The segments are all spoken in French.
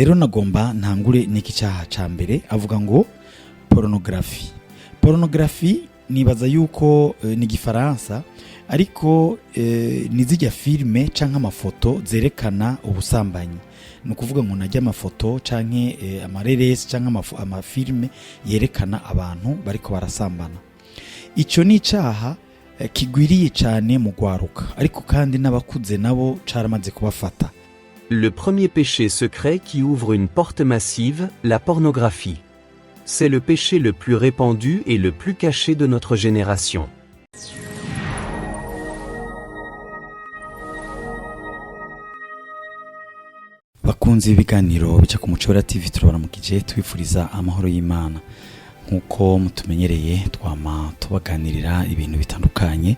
Rero nagomba ntangure n'iki cyaha ca mbere avuga ngo pornography. Pornography nibaza yuko ni Gifaransa ariko nizijya filme canke amafoto zerekana ubusambanyi. Nukuvuga ngo najya amafoto canke amareresi canke amafilme yerekana abantu bariko barasambana. Ico ni icaha kigwiriye cyane mu gwaruka ariko kandi n'abakuze nabo caramaze kubafata. Le premier péché secret qui ouvre une porte massive, la pornographie. C'est le péché le plus répandu et le plus caché de notre génération. Bakunzi ibiganiro bica ku Mucora TV turabaramukije twifuriza amahoro y'Imana. Nkuko mutumenyereye twama tubaganirira ibintu bitandukanye,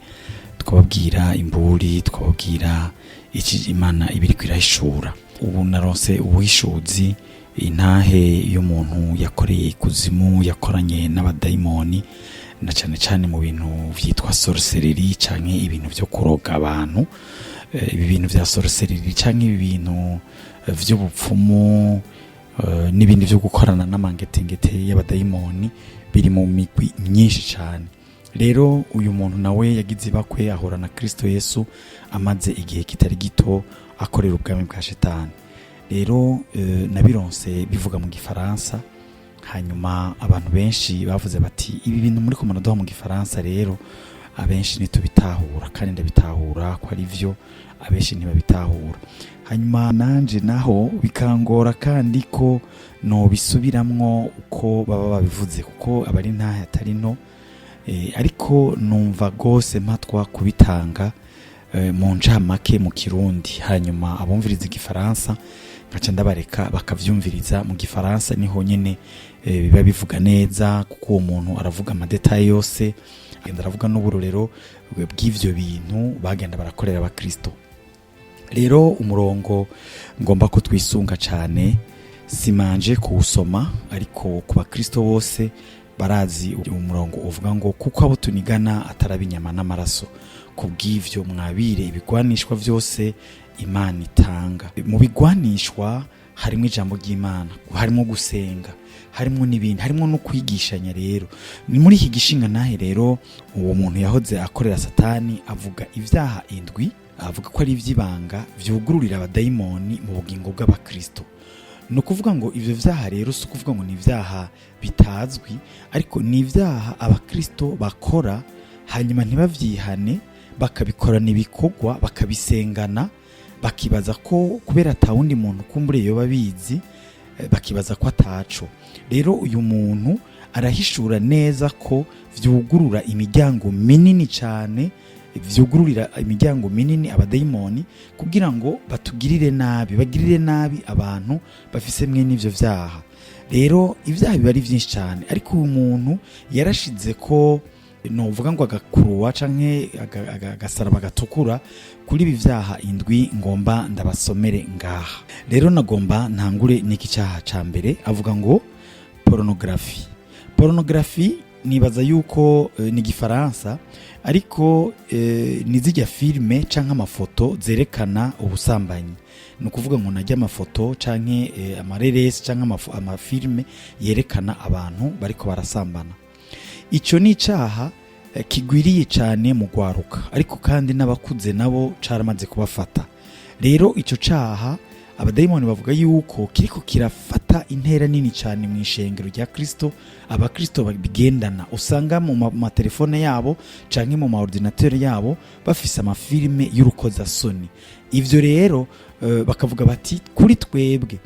twababwira imburi, twababwira iki Imana ibiri kwirahishura. Ubu naronse ubuhishuzi intahe y'umuntu yakoreye ikuzimu, yakoranye n'abadayimoni na cyane mu bintu vyitwa sorcellerie canke ibintu byo kuroga abantu. Ibi bintu vya sorcellerie canke ibi bintu vy'ubupfumu n'ibindi byo gukorana n'amangetengete y'abadayimoni biri mu migwi myinshi cyane. Rero uyu muntu nawe yagize bakwe ahora na Kristo Yesu amaze igihe kitari gito akorera ubwami bwa Shetani. Rero nabironse bivuga mu Gifaransa, hanyuma abantu benshi bavuze bati ibi bintu muri ko muraduha mu Gifaransa rero abenshi nitubitahura kandi ndabitahura ko ari byo, abenshi ntibabitahura. Hanyuma nanje naho bikangora kandi ko no bisubiramwo uko baba babivuze kuko abari ntahe atari no, ariko numva gose mpatwa kubitanga mu ncamake mu Kirundi, hanyuma abumviriza Igifaransa ngaca ndabareka bakavyumviriza mu Gifaransa, niho nyene biba bivuga neza kuko uwo muntu aravuga amadetaye yose, agenda aravuga n'uburorero bw'ivyo bintu bagenda barakorera abakristo. Rero umurongo ngomba ko twisunga cyane, simanje kuwusoma ariko ku bakristo bose barazi umurongo uvuga ngo kuko abo tunigana atarabinyama n'amaraso, kubw'ivyo mwabire ibigwanishwa vyose Imana itanga. Mu bigwanishwa harimo ijambo ry'Imana, harimo gusenga, harimo n'ibindi, harimo no kwigishanya. Rero ni muri iki gishinga nahe rero uwo muntu yahoze akorera Satani avuga ivyaha indwi, avuga ko ari ivy'ibanga vyugururira abadayimoni mu bugingo bw'abakristo. No kuvuga ngo ivyo vyaha rero si kuvuga ngo ni ivyaha bitazwi, ariko ni ivyaha abakristo bakora hanyuma ntibavyihane, bakabikorana ibikorwa, bakabisengana, bakibaza ko kubera atawundi muntu kumbure yo babizi, bakibaza ko ataco. Rero uyu muntu arahishura neza ko vyugurura imiryango minini cyane, vyugururira imiryango minini abadayimoni kugira ngo batugirire nabi, bagirire nabi abantu bafise mwe n'ivyo vyaha. Rero ivyaha biba ari vyinshi cyane, ariko uyu muntu yarashize ko novuga ngo agakuruwa canke agasaraba gatukura kuri ibi vyaha indwi ngomba ndabasomere ngaha. Rero nagomba ntangure n'iki cyaha ca mbere avuga ngo pornography. Pornography nibaza yuko ni Gifaransa ariko nizijya filme canke amafoto zerekana ubusambanyi. Nukuvuga ngo najya amafoto canke amareresi canke amafilme yerekana abantu bariko barasambana. Ico ni icaha kigwiriye cyane mu gwaruka ariko kandi n'abakuze nabo caramaze kubafata. Rero ico caha abadayimoni bavuga yuko kiriko kirafata intera nini cyane mu ishengero rya Kristo. Abakristo babigendana, usanga mu matelefone yabo canke mu maordinateur yabo bafise amafilme y'urukoza soni. Ivyo rero bakavuga bati kuri twebwe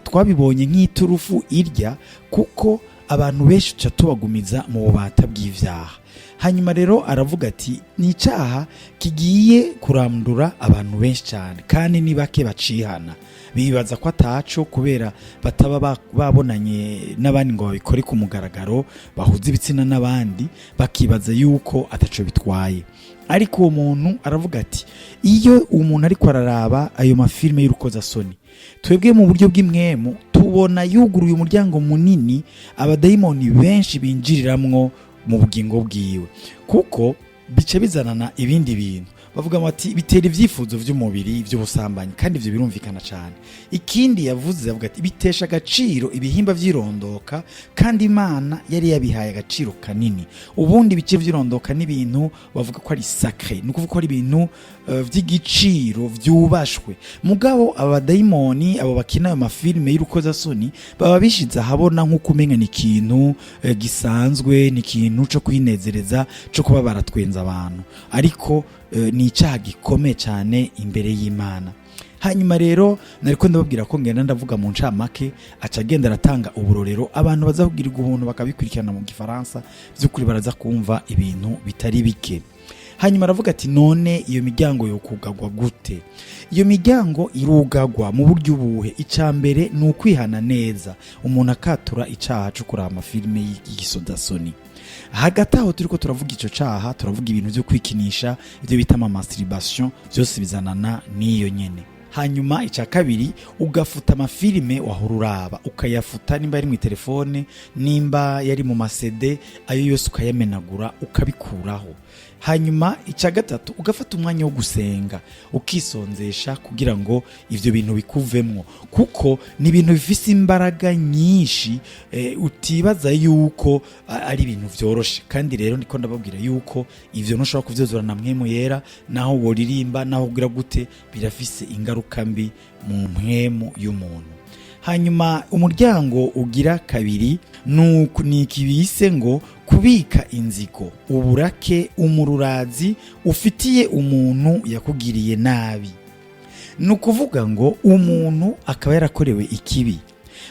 twabibonye nk'iturufu irya kuko abantu benshi tuca tubagumiza mu bubata bw'ivyaha. Hanyuma rero aravuga ati ni icaha kigiye kurandura abantu benshi cyane kandi ni bake bacihana, bibaza ko ataco kubera bataba babonanye n'abandi ngo babikore ku mugaragaro, bahuza ibitsina n'abandi, bakibaza yuko ataco bitwaye. Ariko uwo muntu aravuga ati iyo umuntu ariko araraba ayo mafilme y'urukoza soni, twebwe mu buryo bw'imwemu tubona yuguruye umuryango munini abadayimoni benshi binjiriramwo mu bugingo bwiwe, kuko bice bizanana ibindi bintu. bavuga bati bitera ivyifuzo vy'umubiri vy'ubusambanyi, kandi ivyo birumvikana cyane. Ikindi yavuze avuga ati bitesha agaciro ibihimba vy'irondoka, kandi Imana yari yabihaye agaciro kanini. Ubundi bice vy'irondoka n'ibintu bavuga ko ari sacré, nukuvuga ko ari ibintu vy'igiciro vyubashwe. Mugabo abadayimoni abo bakina ayo mafilime y'urukozasoni baba bishize ahabona nk'uko umenya ni ikintu gisanzwe, ni ikintu co kwinezereza, co kuba baratwenza abantu, ariko ni icyaha gikomeye cyane imbere y'Imana. Hanyuma rero nariko ndababwira ko ngenda ndavuga mu ncamake, aca agenda aratanga uburorero abantu baza kugirirwa ubuntu bakabikurikirana mu gifaransa, by'ukuri baraza kumva ibintu bitari bike. Hanyuma aravuga ati none iyo miryango yo kugagwa gute? Iyo miryango irugagwa mu buryo ubuhe? Icambere ni ukwihana neza, umuntu akatura icaha cyo kuraba amafilime y'igisodasoni. Hagati aho turiko turavuga ico caha, turavuga ibintu byo kwikinisha, ibyo bita masturbation, byose bizanana n'iyo nyene. Hanyuma ica kabiri, ugafuta amafilime wahora uraba, ukayafuta nimba yari mu telefone, nimba yari mu masede, ayo yose ukayamenagura ukabikuraho. Hanyuma ica gatatu, ugafata umwanya wo gusenga, ukisonzesha kugira ngo ivyo bintu bikuvemwo, kuko ni ibintu bifise imbaraga nyinshi, utibaza yuko ari ibintu vyoroshe. Kandi rero niko ndababwira yuko ivyo ntushobora kuvyozura na mpwemu yera, naho woririmba, naho ugira gute, birafise ingaruka mbi mu mpwemu y'umuntu. Hanyuma umuryango ugira kabiri ni ikibise ngo kubika inzigo, uburake, umururazi ufitiye umuntu yakugiriye nabi. Nukuvuga ngo umuntu akaba yarakorewe ikibi,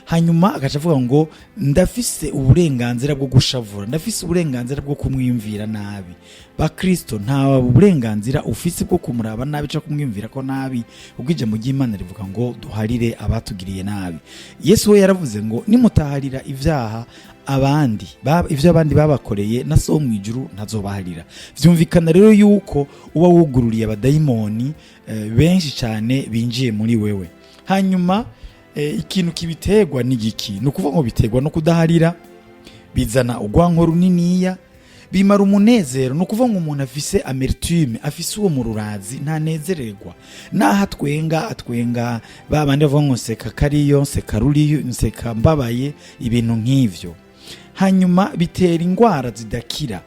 hanyuma agaca avuga ngo ndafise uburenganzira bwo gushavura, ndafise uburenganzira bwo kumwiyumvira nabi. Bakristo nta burenganzira ufise bwo kumuraba nabi cyo kumwiyumvira ko nabi, ubwo ijambo ry'Imana rivuga ngo duharire abatugiriye nabi. Yesu we yaravuze ngo nimutaharira ivyaha abandi ivyo abandi babakoreye, na so mu ijuru ntazobaharira. Vyumvikana rero yuko uba wugururiye abadayimoni benshi cyane binjiye muri wewe. Hanyuma ikintu kibiterwa n'igiki, nukuvuga ngo biterwa no kudaharira, bizana ugwanko runiniya, bimara umunezero. Nukuvuga ngo umuntu afise amertume, afise uwo mururazi, ntanezererwa. Naho atwenga babandi bavuga ngo nseka kariyo, nseka ruriyo, nseka mbabaye, ibintu nk'ivyo. Hanyuma bitera ingwara zidakira,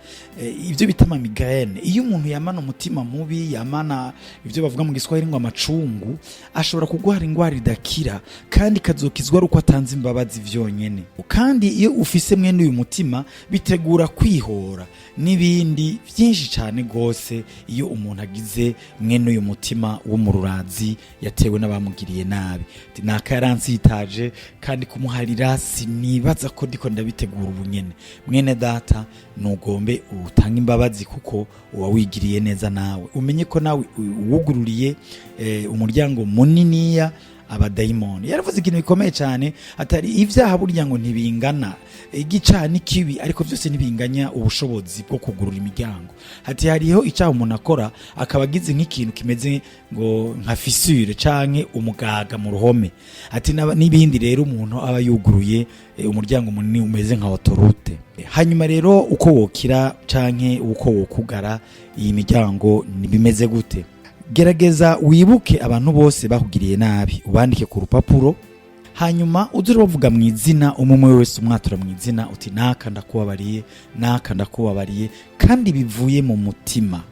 ivyo bita migraine. Iyo umuntu yamana umutima mubi, yamana ivyo bavuga mu Giswahili ngo amacungu, ashobora kugwara ingwara idakira, kandi kazokizwa ruko atanze imbabazi vyonyene. Kandi iyo ufise mwene uyu mutima, bitegura kwihora n'ibindi byinshi cyane gose. Iyo umuntu agize mwene uyu mutima w'umururazi, yatewe n'abamugiriye nabi, nakayarantsitaje kandi kumuharira sinibaza ko ndiko ndabitegura ubunyene. Mwene data nugombe utanga imbabazi, kuko uwa wigiriye neza nawe, umenye ko nawe uwugururiye umuryango muniniya abadayimoni. Yaravuze ikintu bikomeye cyane, atari ivyaha burya ngo ntibingana, igicaha ni kibi, ariko byose ntibinganya ubushobozi bwo kugurura imiryango. Hati hariho icaha umuntu akora akaba agize nk'ikintu kimeze ngo nka fissure canke umugaga mu ruhome, ati n'ibindi rero umuntu aba yuguruye umuryango munini umeze nka autoroute. Hanyuma rero uko wokira canke uko wokugara iyi miryango bimeze gute? Gerageza wibuke abantu bose bakugiriye nabi, ubandike ku rupapuro, hanyuma uzure bavuga mu izina, umwe wese umwatura mu izina, uti naka ndakubabariye, naka ndakubabariye, kandi bivuye mu mutima.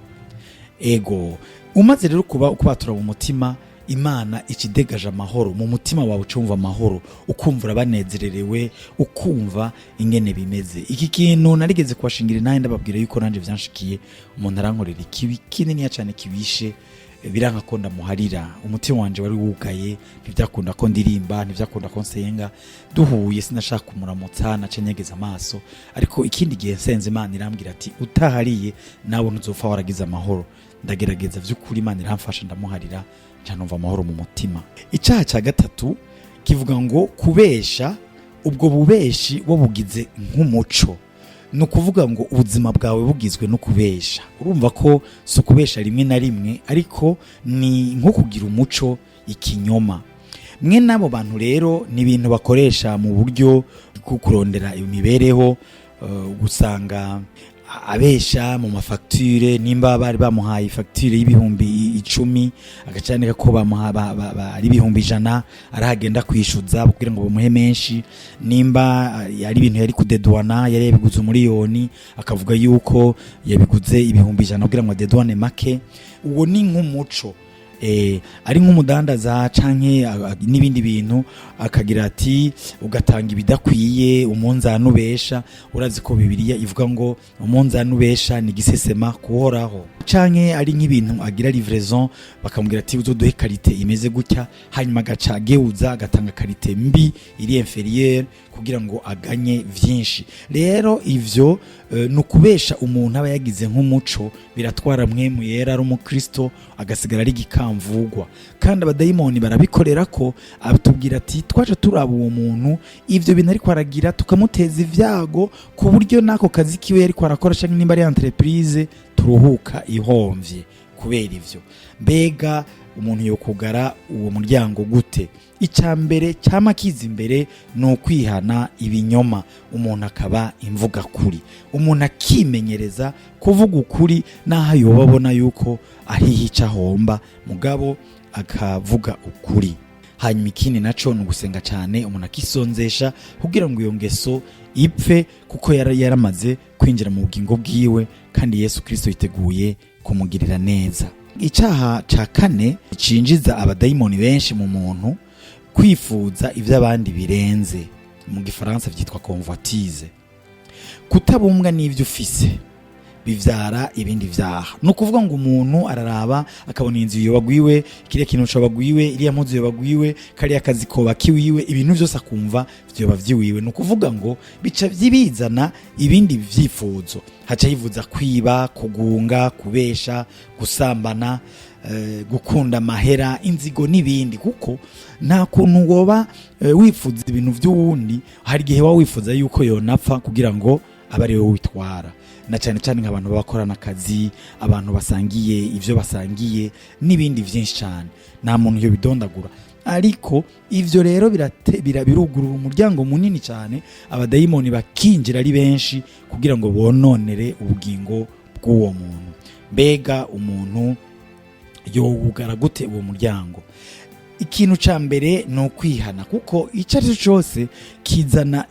Ego umaze rero kubatura mu mutima, Imana ikidegaje amahoro mu mutima wawe, ucumva amahoro, ukumva urabanezererewe, ukumva ingene bimeze. Iki kintu narigeze kubashingira naye ndababwira yuko nanje vyanshikiye, umuntu arankorera ikibi kinini cyane kibishe, biranka ko ndamuharira. Umutima wanje wari wugaye, ntivyakunda ko ndirimba, ntivyakunda ko nsenga, duhuye sinashaka kumuramutsa, nacenyegeza amaso. Ariko ikindi gihe nsenze, Imana irambwira ati utahariye nawe ntuzopfa waragize amahoro. Ndagerageza vy'ukuri, Imana iramfasha ndamuharira, canumva amahoro mu mutima. Icaha ca gatatu kivuga ngo kubesha. Ubwo bubeshi wo bugize nk'umuco, nukuvuga ngo ubuzima bwawe bugizwe no kubesha. Urumva ko so kubesha rimwe na rimwe, ariko ni nko kugira umuco, ikinyoma. Mwe nabo bantu rero ni ibintu bakoresha mu buryo bwo kurondera imibereho, gusanga abesha mu mafacture, nimba bari bamuhaye facture y'ibihumbi 10 agacandika ko ari ibihumbi 100 arahagenda kwishuza kugira ngo bamuhe menshi, nimba ari ibintu yari kudedwana yari yabiguze umuriyoni akavuga yuko yabiguze ibihumbi 100 kugira ngo dedwane make. Uwo ni nk'umuco ari nk'umudandaza canke n'ibindi bintu akagira ati ugatanga ibidakwiye, umunzani ubesha. Urazi ko Bibiliya ivuga ngo umunzani ubesha ni gisesema kuhoraho. Canke ari nk'ibintu agira livraison bakamubwira ati uzoduhe karite imeze gutya, hanyuma agaca ageuza agatanga karite mbi iri inferieur kugira ngo aganye vyinshi. Rero ivyo nukubesha umuntu aba yagize nk'umuco, biratwara mwemu yera ari umukristo agasigara ari gikamvugwa. Kandi abadayimoni barabikorera ko atubwira ati twaje turaba uwo muntu ivyo bintu ariko aragira tukamuteza ivyago ku buryo nako kazi kiwe ariko arakora canke nimba ari entreprise turuhuka ihomvye kubera ivyo. Mbega umuntu yo kugara uwo muryango gute? Icambere cyamakiza imbere no kwihana ibinyoma, umuntu akaba imvuga kuri, umuntu akimenyereza kuvuga ukuri naho yobabona yuko ahihica homba mugabo akavuga ukuri. Hanyuma ikindi naco nugusenga cyane, umuntu akisonzesha kugira ngo iyo ngeso ipfe kuko yaramaze kwinjira mu bugingo bwiwe kandi Yesu Kristo yiteguye kumugirira neza. Icyaha ca kane cinjiza abadayimoni benshi mu muntu, kwifuza ivy'abandi birenze, mu gifaransa vyitwa convoitise. Kutabumbwa n'ivyo ufise bivyara ibindi vyaha. No kuvuga ngo umuntu araraba akabona inzu yobagwiwe, kiriya kintu cobagwiwe, iriya mpuzu yobagwiwe, kariya kazi koba kiwiwe, ibintu vyose akumva vyoba vyiwiwe. No kuvuga ngo bica vyibizana ibindi vyifuzo, haca yivuza kwiba, kugunga, kubesha, gusambana, gukunda amahera, inzigo n'ibindi. Kuko nta kuntu woba wifuza ibintu vy'uwundi, hari igihe wa wifuza yuko yonapfa kugira ngo abari we witwara. Na cyane cyane nk'abantu bakorana akazi, abantu basangiye ivyo basangiye n'ibindi vyinshi cyane, nta muntu yo bidondagura. Ariko ivyo rero birugurura umuryango munini cyane, abadayimoni bakinjira ari benshi kugira ngo bononere ubugingo bw'uwo muntu. Mbega umuntu yowugara gute uwo muryango? Ikintu ca mbere no kwihana, kuko icyo cyose kizana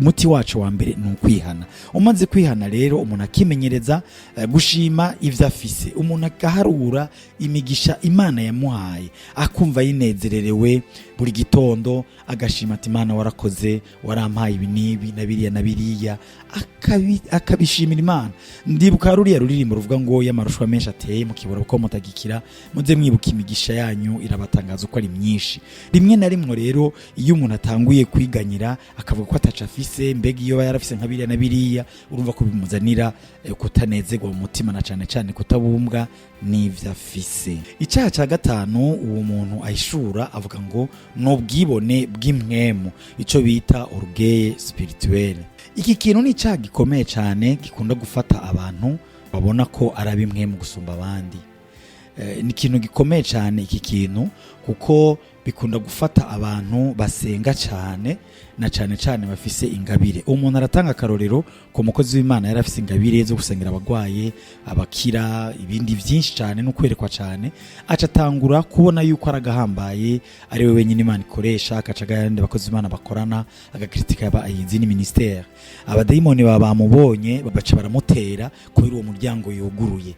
umuti wacu wa mbere no kwihana. Umaze kwihana rero umuntu akimenyereza gushima ivyo afise, umuntu akaharura imigisha Imana yamuhaye, akumva yinezererewe buri gitondo, agashima ati Imana warakoze, warampaye ibi nibi na biriya na biriya, akabishimira Imana. Ndibuka ruriya ruririmbo ruvuga ngo y'amarushwa menshi ateye mu kibura ko mutagikira, muze mwibuka imigisha yanyu irabatangaza uko ari myinshi. Rimwe na rimwe rero iyo umuntu atanguye kwiganyira akavuga ko ataca afise, mbega iyo yarafise nka biriya na biriya, urumva ko bimuzanira kutanezerwa mu mutima, na cyane cyane kutabumbwa n'ivyo afise. Icyaha ca gatanu uwo muntu ahishura avuga ngo n'ubwibone bw'imwemu, ico bita orgueil spirituel. Iki kintu ni icyaha gikomeye cyane, gikunda gufata abantu babona ko ari imwemu gusumba abandi. Ni ikintu gikomeye cyane iki kintu, kuko bikunda gufata abantu basenga cyane, na cyane cyane bafise ingabire. Umuntu aratanga akarorero ku mukozi w'Imana yari afise ingabire zo gusengera abagwaye, abakira, ibindi byinshi cyane no kwerekwa cyane, acatangura kubona yuko aragahambaye, ari we wenyine Imana ikoresha, akacaga yandi bakozi b'Imana bakorana, agakritika izindi ministère. Abadayimoni bamubonye babaca baramutera kubera uwo muryango yuguruye.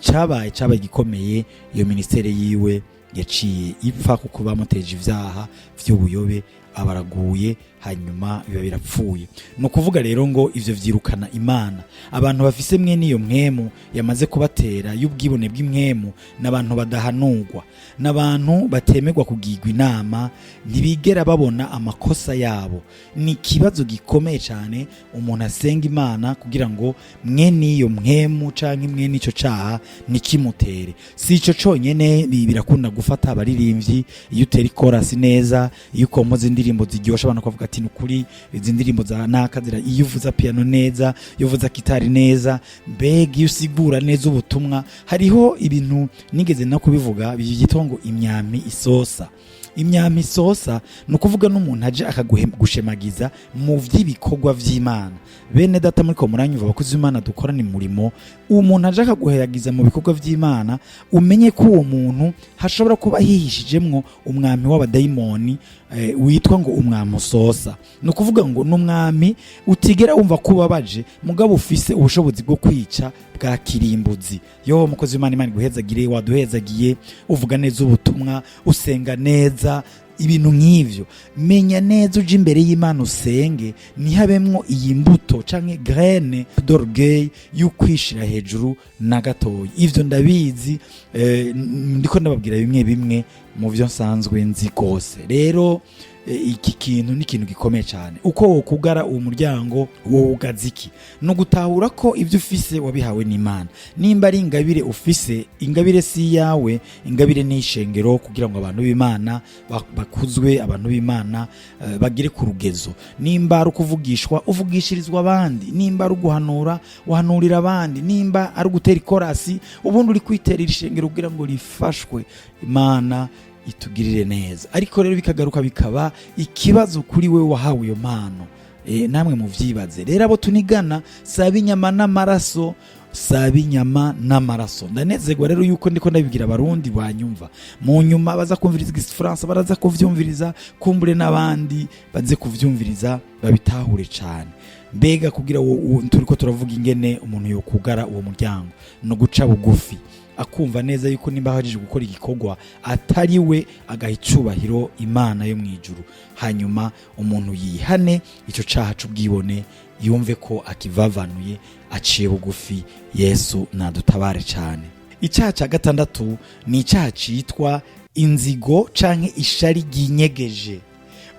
Cabaye gikomeye, iyo ministère yiwe yaciye ipfa kuko bamuteje ivyaha vy'ubuyobe, abaraguye, hanyuma biba birapfuye. No kuvuga rero ngo ivyo vyirukana Imana. Abantu bafise mwe niyo mwemu yamaze kubatera y'ubwibone bw'imwemu, n'abantu badahanurwa, n'abantu batemerwa kugirwa inama, ntibigera babona amakosa yabo. Ni kibazo gikomeye cyane umuntu asenga Imana kugira ngo mwe niyo mwemu canke mwe nico caha nikimutere. Si ico conyene, birakunda gufata abaririmbyi, iyo utera chorus neza, iyo ukompoza indirimbo ziryosha abantu kuvuga ati nukuri izi ndirimbo za nakazira, iyo uvuza piano neza, iyo uvuza gitari neza, mbega iyo usigura neza ubutumwa. Hariho ibintu nigeze no kubivuga byitwa ngo imyami isosa. imyama isosa ni ukuvuga n'umuntu aje akagushemagiza mu vy'ibikorwa vy'Imana. Bene data muriko muranyumva abakozi b'Imana dukorana umurimo, uwo muntu aje akaguheragiza mu bikorwa vy'Imana, umenye ko uwo muntu hashobora kuba hihishijemwo umwami w'abadayimoni witwa ngo umwami usosa. Ni ukuvuga ngo n'umwami utigera wumva ko ubabaje, mugabo ufise ubushobozi bwo kwica bwa kirimbuzi. Yo mukozi w'Imana, Imana iguhezagire, waduhezagiye, uvuga neza ubutumwa, usenga neza, ibintu nk'ivyo. Menya neza uje imbere y'Imana usenge, ntihabemwo iyi mbuto canke graine d'orgueil y'ukwishira hejuru na gatoya. Ivyo ndabizi, ndiko ndababwira bimwe bimwe mu vyo nsanzwe nzi gose. Rero iki kintu ni ikintu gikomeye cyane. Uko wokugara uwo muryango wowe ugaza iki? No gutahura ko ibyo ufise wabihawe n'Imana. Nimba ari ingabire ufise, ingabire si yawe, ingabire ni ishengero, kugira ngo abantu b'Imana bakuzwe, abantu b'Imana bagire ku rugezo. Nimba ari ukuvugishwa, uvugishirizwa abandi. Nimba ari uguhanura, uhanurira abandi. Nimba ari ugutera ikorasi, ubundi uri kwiterera ishengero kugira ngo rifashwe. Imana itugirire neza. Ariko rero bikagaruka bikaba ikibazo kuri we wahawe iyo mpano. Namwe muvyibaze. Rero abo tunigana saba inyama n'amaraso, saba inyama n'amaraso. Ndanezerwa rero yuko ndiko ndabigira abarundi banyumva. Mu nyuma baza kumviriza igifaransa, baraza kuvyumviriza, kumbure n'abandi baze kuvyumviriza babitahure cyane. Mbega kugira turiko turavuga ingene umuntu yo kugara uwo muryango no guca bugufi, akumva neza yuko nimba hajije gukora igikorwa atari we agaha icubahiro Imana yo mwijuru, hanyuma umuntu yihane ico caha c'ubwibone, yumve ko akivavanuye, aciye bugufi. Yesu nadutabare cyane. Icaha ca gatandatu ni icaha citwa inzigo canke ishari ryinyegeje.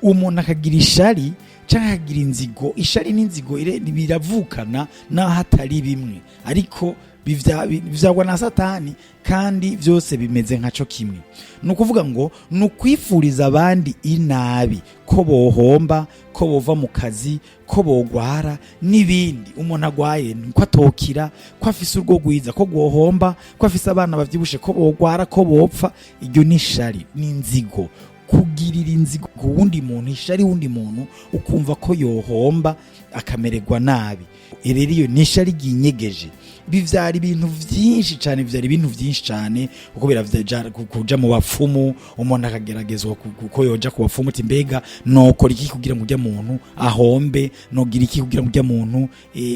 Umuntu akagira ishari canke akagira inzigo. Ishari n'inzigo biravukana naho atari bimwe, ariko bivyagwa na Satani, kandi vyose bimeze nkaco kimwe. Ni ukuvuga ngo ni ukwifuriza abandi inabi, ko bohomba, ko bova mu kazi, ko bogwara n'ibindi. Umuntu agwaye ko atokira, ko afise urwo gwiza, ko gwohomba, ko afise abana bavyibushe, ko bogwara, ko bopfa. Iryo ni ishari, ni inzigo. Kugirira inzigo ku wundi muntu, ishari wundi muntu, ukumva ko yohomba akamererwa nabi. Rero iyo ni ishari ryinyegeje. Bivyara ibintu vyinshi cyane, kuko biravyaja kuja mu bapfumu. Umuntu akageragezwa kuko yoja ku bapfumu, uti mbega nokora iki kugira ngo ujya muntu ahombe, nogira iki kugira ngo ujya muntu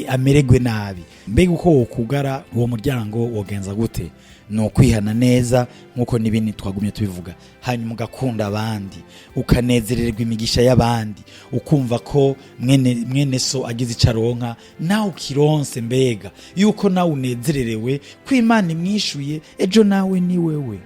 amererwe nabi. Mbega uko wokugara uwo muryango wogenza gute? No kwihana neza nkuko nibindi twagumye tubivuga, hanyuma ugakunda abandi, ukanezererwa imigisha y'abandi, ukumva ko mwene so agize icaronka nawe ukironse. Mbega yuko nawe unezererewe ko Imana imwishuye, ejo nawe ni wewe.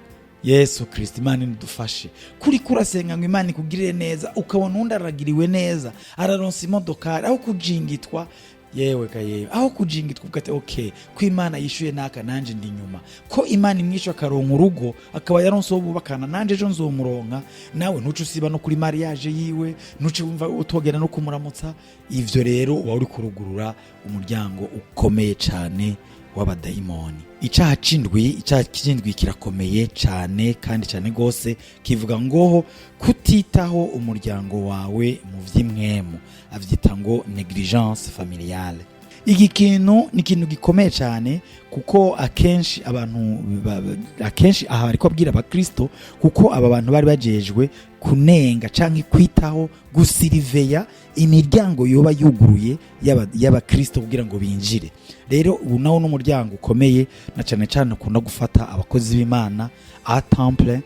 Yesu Kristo, Imana nidufashe. Kuri kurasenga ngo Imana ikugirire neza, ukabona undi aragiriwe neza, araronsa imodokari, aho kujingitwa. Yewe aho kujingitwa ugate okay, ko Imana yishuye naka nanje ndi nyuma, ko Imana imwishuye akaronka urugo, akaba yaronse wo bubakana, nanje ejo nzomuronka. Nawe ntuce usiba no kuri mariage yiwe, ntuce wumva utogera no kumuramutsa. Ivyo rero uba uri kurugurura umuryango ukomeye cyane w'abadayimoni. Icaha c'indwi kirakomeye cyane, kandi cyane gose, kivuga ngo kutitaho umuryango wawe mu vy'imwemu. Avyita ngo negligence familiale. Iki kintu ni ikintu gikomeye cyane, kuko akenshi aha bariko abwira abakristo, kuko aba bantu bari bajejwe kunenga canke kwitaho, gusiriveya imiryango yoba yuguruye y'abakristo kugira ngo binjire. Rero ubu nawo n'umuryango ukomeye, na cyane cyane ukunda gufata abakozi b'Imana a temple.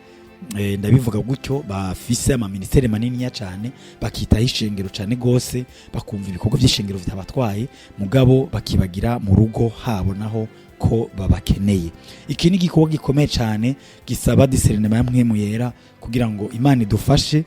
Ndabivuga gutyo, bafise ama ministere manini cyane, bakitaho ishengero cyane gose, bakumva ibikorwa by'ishengero vyabatwaye, mugabo bakibagira mu rugo habo naho ko babakeneye. Iki ni igikorwa gikomeye cyane, gisaba discernment ya mpwemu yera, kugira ngo Imana idufashe.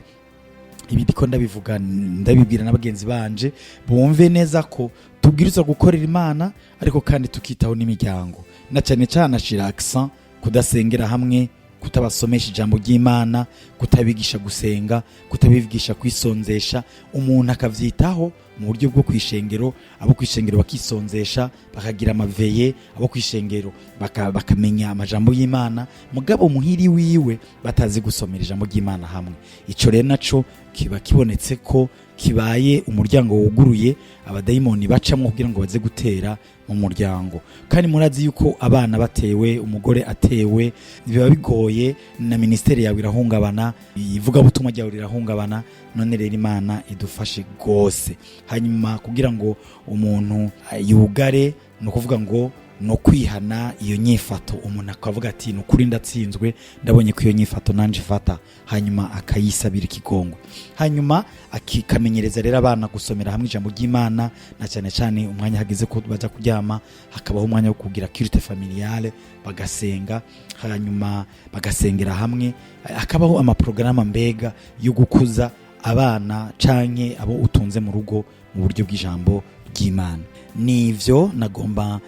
Ibi ndiko ndabivuga, ndabibwira n'abagenzi banje, bumve neza ko tubwirizwa gukorera Imana, ariko kandi tukitaho n'imiryango. Na cyane cyane ashira accent kudasengera hamwe, kutabasomesha ijambo ry'Imana, kutabigisha gusenga, kutabigisha kwisonzesha. Umuntu akavyitaho mu buryo bwo kwishengero, abo kwishengero bakisonzesha bakagira amaveye, abo kwishengero bakamenya amajambo y'Imana, mugabo muhiri wiwe batazi gusomera ijambo ry'Imana hamwe. Ico rero naco kiba kibonetse ko kibaye umuryango wuguruye abadayimoni bacamwo kugira ngo baze gutera mu muryango. Kandi murazi yuko abana batewe, umugore atewe, biba bigoye, na ministeri yawe irahungabana, ivuga butumwa ryawe rirahungabana. None rero Imana idufashe gose. Hanyuma kugira ngo umuntu yugare, no kuvuga ngo no kwihana iyo nyifato, umuntu akavuga ati nukuri ndatsinzwe, ndabonye ko iyo nyifato nanje ifata, hanyuma akayisabira ikigongwe. Hanyuma akikamenyereza rero abana gusomera hamwe ijambo ry'Imana, na cyane cyane umwanya hageze ko baza kuryama hakabaho umwanya wo kugira culte familiale, bagasenga, hanyuma bagasengera hamwe, akabaho amaprograma mbega yo gukuza abana canke abo utunze mu rugo mu buryo bw'ijambo ry'Imana. Nivyo nagomba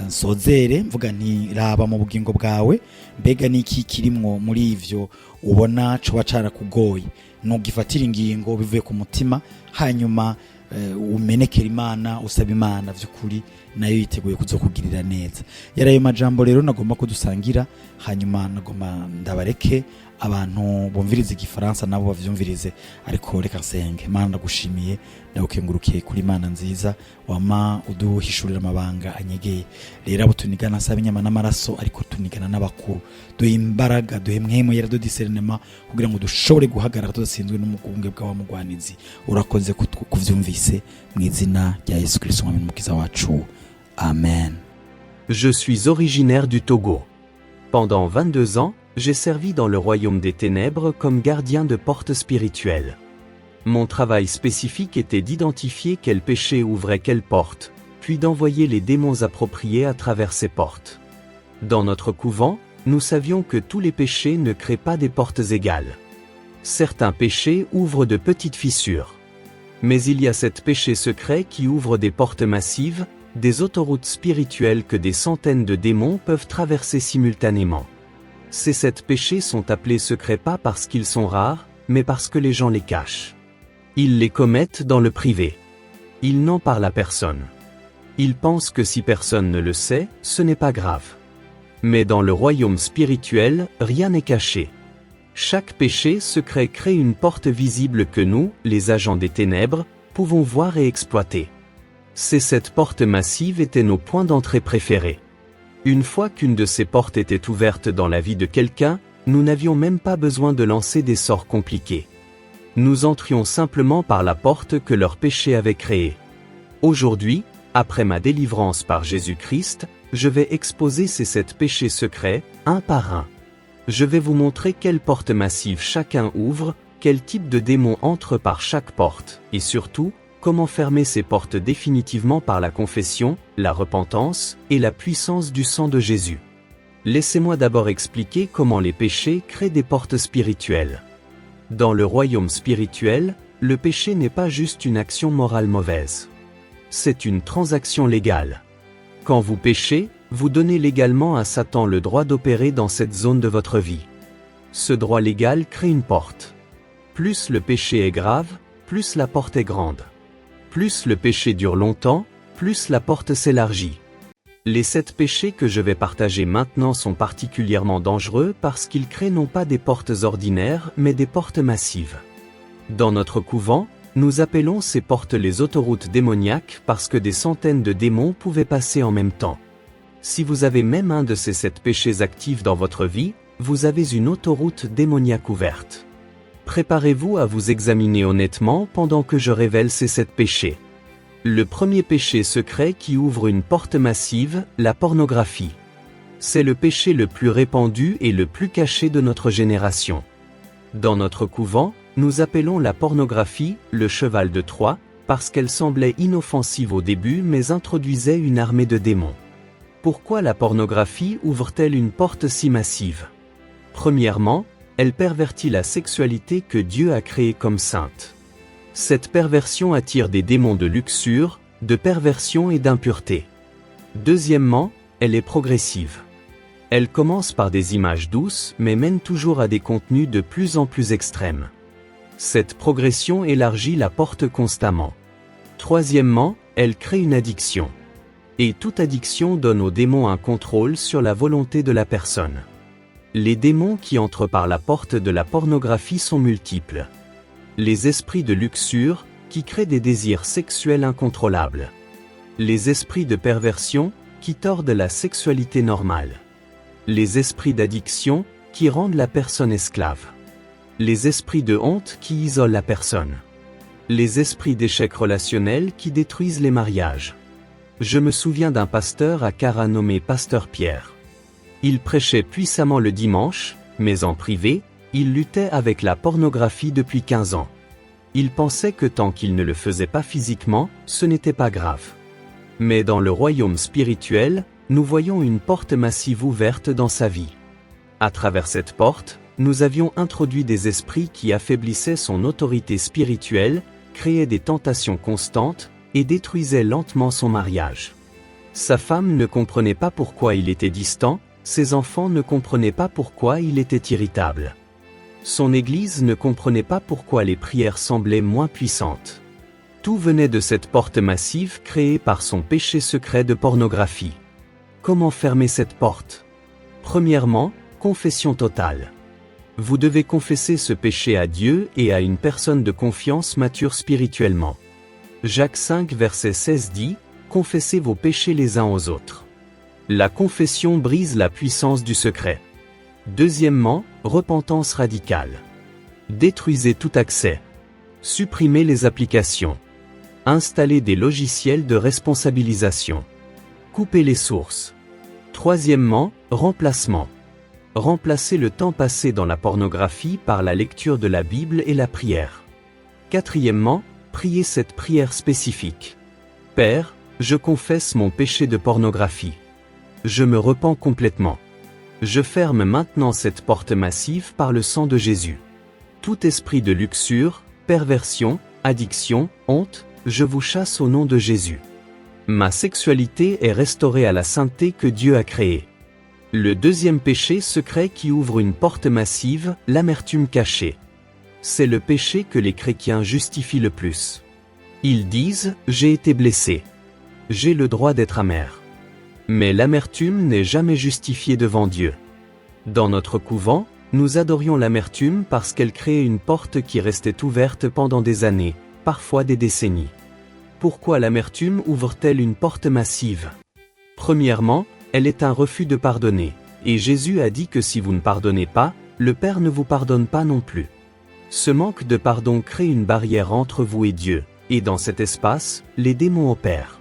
nsozere mvuga nti raba mu bugingo bwawe, mbega niki kirimwo muri ivyo ubona coba carakugoye, nugifatira ingingo bivuye ku mutima, hanyuma umenekera Imana, usaba Imana vy'ukuri nayo yiteguye kuzokugirira neza. Yarayo majambo rero nagomba kudusangira, hanyuma nagomba ndabareke abantu bumviriza igifaransa nabo bavyumvirize, ariko reka nsenge. Imana ndagushimiye, ndagukengurukiye kuri Imana nziza wama uduhishurira amabanga anyegeye. Rero abo tunigana saba inyama n'amaraso, ariko tunigana n'abakuru, duhe imbaraga, duhe mwemo yera do discernment kugira ngo dushobore guhagarara tudatsinzwe n'umugunge bw'abamugwanizi. Urakoze kuvyumvise mu izina rya Yesu Kristo mwami n'umukiza wacu. Amen. Je suis originaire du Togo. Pendant 22 ans, j'ai servi dans le royaume des ténèbres comme gardien de portes spirituelles. Mon travail spécifique était d'identifier quel péché ouvrait quelle porte, puis d'envoyer les démons appropriés à travers ces portes. Dans notre couvent, nous savions que tous les péchés ne créent pas des portes égales. Certains péchés ouvrent de petites fissures. Mais il y a sept péchés secrets qui ouvrent des portes massives, des autoroutes spirituelles que des centaines de démons peuvent traverser simultanément. Ces sept péchés sont appelés secrets pas parce qu'ils sont rares, mais parce que les gens les cachent. Ils les commettent dans le privé. Ils n'en parlent à personne. Ils pensent que si personne ne le sait, ce n'est pas grave. Mais dans le royaume spirituel, rien n'est caché. Chaque péché secret crée une porte visible que nous, les agents des ténèbres, pouvons voir et exploiter. Ces sept portes massives étaient nos points d'entrée préférés. Une fois qu'une de ces portes était ouverte dans la vie de quelqu'un, nous n'avions même pas besoin de lancer des sorts compliqués. Nous entrions simplement par la porte que leur péché avait créée. Aujourd'hui, après ma délivrance par Jésus-Christ, je vais exposer ces sept péchés secrets, un par un. Je vais vous montrer quelle porte massive chacun ouvre, quel type de démon entre par chaque porte, et surtout, comment fermer ces portes définitivement par la confession, la repentance, et la puissance du sang de Jésus. Laissez-moi d'abord expliquer comment les péchés créent des portes spirituelles. Dans le royaume spirituel, le péché n'est pas juste une action morale mauvaise. C'est une transaction légale. Quand vous péchez, vous donnez légalement à Satan le droit d'opérer dans cette zone de votre vie. Ce droit légal crée une porte. Plus le péché est grave, plus la porte est grande. Plus le péché dure longtemps, plus la porte s'élargit. Les 7 péchés que je vais partager maintenant sont particulièrement dangereux parce qu'ils créent non pas des portes ordinaires mais des portes massives. Dans notre couvent, nous appelons ces portes les autoroutes démoniaques parce que des centaines de démons pouvaient passer en même temps. Si vous avez même un de ces 7 péchés actifs dans votre vie, vous avez une autoroute démoniaque ouverte. Préparez-vous à vous examiner honnêtement pendant que je révèle ces 7 péchés. Le premier péché secret qui ouvre une porte massive, la pornographie. C'est le péché le plus répandu et le plus caché de notre génération. Dans notre couvent, nous appelons la pornographie le cheval de Troie, parce qu'elle semblait inoffensive au début mais introduisait une armée de démons. Pourquoi la pornographie ouvre-t-elle une porte si massive? Premièrement, elle pervertit la sexualité que Dieu a créée comme sainte. Cette perversion attire des démons de luxure, de perversion et d'impureté. Deuxièmement, elle est progressive. Elle commence par des images douces mais mène toujours à des contenus de plus en plus extrêmes. Cette progression élargit la porte constamment. Troisièmement, elle crée une addiction. Et toute addiction donne aux démons un contrôle sur la volonté de la personne. Les démons qui entrent par la porte de la pornographie sont multiples. Les esprits de luxure, qui créent des désirs sexuels incontrôlables. Les esprits de perversion, qui tordent la sexualité normale. Les esprits d'addiction, qui rendent la personne esclave. Les esprits de honte qui isolent la personne. Les esprits d'échec relationnel qui détruisent les mariages. Je me souviens d'un pasteur à Cara nommé Pasteur Pierre. Il prêchait puissamment le dimanche, mais en privé, il luttait avec la pornographie depuis 15 ans. Il pensait que tant qu'il ne le faisait pas physiquement, ce n'était pas grave. Mais dans le royaume spirituel, nous voyons une porte massive ouverte dans sa vie. À travers cette porte, nous avions introduit des esprits qui affaiblissaient son autorité spirituelle, créaient des tentations constantes, et détruisaient lentement son mariage. Sa femme ne comprenait pas pourquoi il était distant, ses enfants ne comprenaient pas pourquoi il était irritable. Son église ne comprenait pas pourquoi les prières semblaient moins puissantes. Tout venait de cette porte massive créée par son péché secret de pornographie. Comment fermer cette porte? Premièrement, confession totale. Vous devez confesser ce péché à Dieu et à une personne de confiance mature spirituellement. Jacques 5 verset 16 dit, « Confessez vos péchés les uns aux autres ». La confession brise la puissance du secret. Deuxièmement, repentance radicale. Détruisez tout accès. Supprimez les applications. Installez des logiciels de responsabilisation. Coupez les sources. Troisièmement, remplacement. Remplacez le temps passé dans la pornographie par la lecture de la Bible et la prière. Quatrièmement, priez cette prière spécifique. Père, je confesse mon péché de pornographie. Je me repens complètement. Je ferme maintenant cette porte massive par le sang de Jésus. Tout esprit de luxure, perversion, addiction, honte, je vous chasse au nom de Jésus. Ma sexualité est restaurée à la sainteté que Dieu a créée. Le deuxième péché secret qui ouvre une porte massive, l'amertume cachée. C'est le péché que les chrétiens justifient le plus. Ils disent « J'ai été blessé. J'ai le droit d'être amer. » Mais l'amertume n'est jamais justifiée devant Dieu. Dans notre couvent, nous adorions l'amertume parce qu'elle créait une porte qui restait ouverte pendant des années, parfois des décennies. Pourquoi l'amertume ouvre-t-elle une porte massive? Premièrement, elle est un refus de pardonner, et Jésus a dit que si vous ne pardonnez pas, le Père ne vous pardonne pas non plus. Ce manque de pardon crée une barrière entre vous et Dieu, et dans cet espace, les démons opèrent.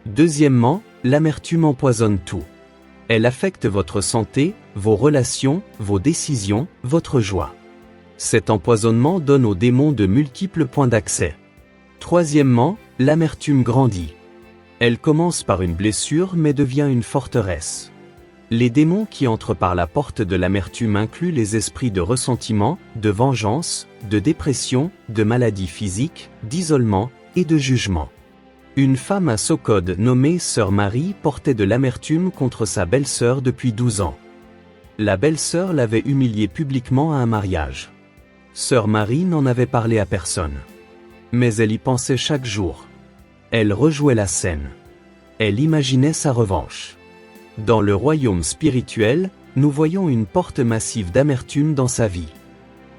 Deuxièmement, l'amertume empoisonne tout. Elle affecte votre santé, vos relations, vos décisions, votre joie. Cet empoisonnement donne aux démons de multiples points d'accès. Troisièmement, l'amertume grandit. Elle commence par une blessure mais devient une forteresse. Les démons qui entrent par la porte de l'amertume incluent les esprits de ressentiment, de vengeance, de dépression, de maladie physique, d'isolement et de jugement. Une femme à Sokode nommée Sœur Marie portait de l'amertume contre sa belle-sœur depuis 12 ans. La belle-sœur l'avait humiliée publiquement à un mariage. Sœur Marie n'en avait parlé à personne. Mais elle y pensait chaque jour. Elle rejouait la scène. Elle imaginait sa revanche. Dans le royaume spirituel, nous voyons une porte massive d'amertume dans sa vie.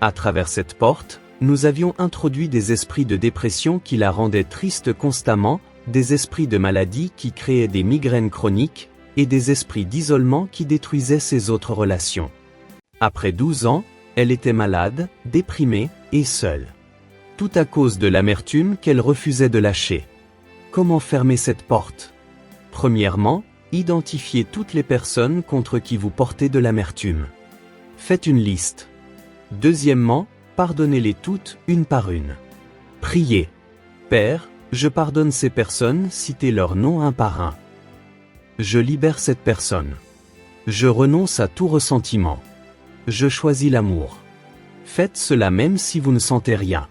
À travers cette porte, nous avions introduit des esprits de dépression qui la rendaient triste constamment, des esprits de maladie qui créaient des migraines chroniques, et des esprits d'isolement qui détruisaient ses autres relations. Après 12 ans, elle était malade, déprimée, et seule. Tout à cause de l'amertume qu'elle refusait de lâcher. Comment fermer cette porte? Premièrement, identifiez toutes les personnes contre qui vous portez de l'amertume. Faites une liste. Deuxièmement, pardonnez-les toutes, une par une. Priez. Père, je pardonne ces personnes, citez leurs noms un par un. Je libère cette personne. Je renonce à tout ressentiment. Je choisis l'amour. Faites cela même si vous ne sentez rien.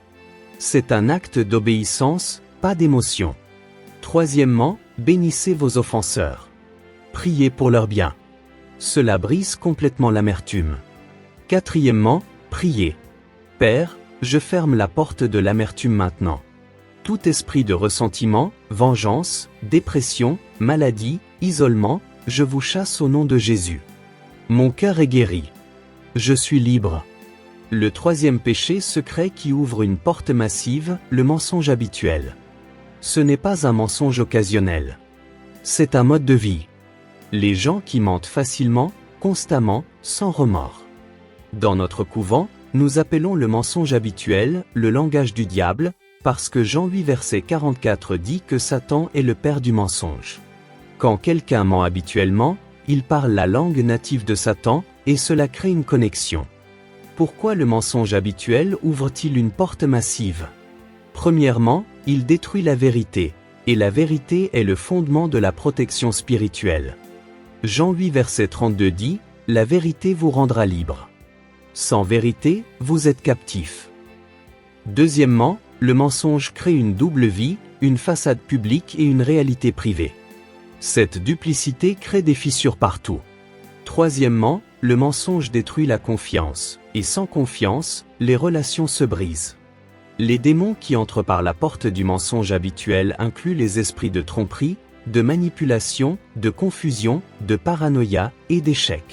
C'est un acte d'obéissance, pas d'émotion. Troisièmement, bénissez vos offenseurs. Priez pour leur bien. Cela brise complètement l'amertume. Quatrièmement, priez. Père, je ferme la porte de l'amertume maintenant. Tout esprit de ressentiment, vengeance, dépression, maladie, isolement, je vous chasse au nom de Jésus. Mon cœur est guéri. Je suis libre. Le troisième péché secret qui ouvre une porte massive, le mensonge habituel. Ce n'est pas un mensonge occasionnel. C'est un mode de vie. Les gens qui mentent facilement, constamment, sans remords. Dans notre couvent, nous appelons le mensonge habituel le langage du diable, parce que Jean 8 verset 44 dit que Satan est le père du mensonge. Quand quelqu'un ment habituellement, il parle la langue native de Satan, et cela crée une connexion. Pourquoi le mensonge habituel ouvre-t-il une porte massive? Premièrement, il détruit la vérité, et la vérité est le fondement de la protection spirituelle. Jean 8 verset 32 dit, « La vérité vous rendra libre. Sans vérité, vous êtes captif. » Deuxièmement, le mensonge crée une double vie, une façade publique et une réalité privée. Cette duplicité crée des fissures partout. Troisièmement, le mensonge détruit la confiance, et sans confiance, les relations se brisent. Les démons qui entrent par la porte du mensonge habituel incluent les esprits de tromperie, de manipulation, de confusion, de paranoïa et d'échec.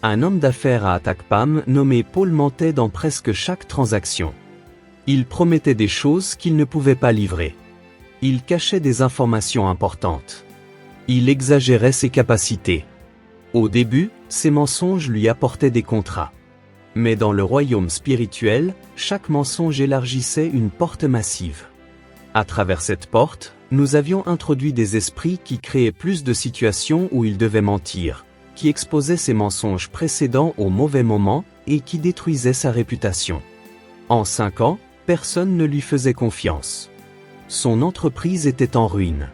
Un homme d'affaires à Atakpam nommé Paul mentait dans presque chaque transaction. Il promettait des choses qu'il ne pouvait pas livrer. Il cachait des informations importantes. Il exagérait ses capacités. Au début, ces mensonges lui apportaient des contrats. Mais dans le royaume spirituel, chaque mensonge élargissait une porte massive. À travers cette porte, nous avions introduit des esprits qui créaient plus de situations où il devait mentir, qui exposaient ses mensonges précédents au mauvais moment et qui détruisaient sa réputation. En 5 ans, personne ne lui faisait confiance. Son entreprise était en ruine.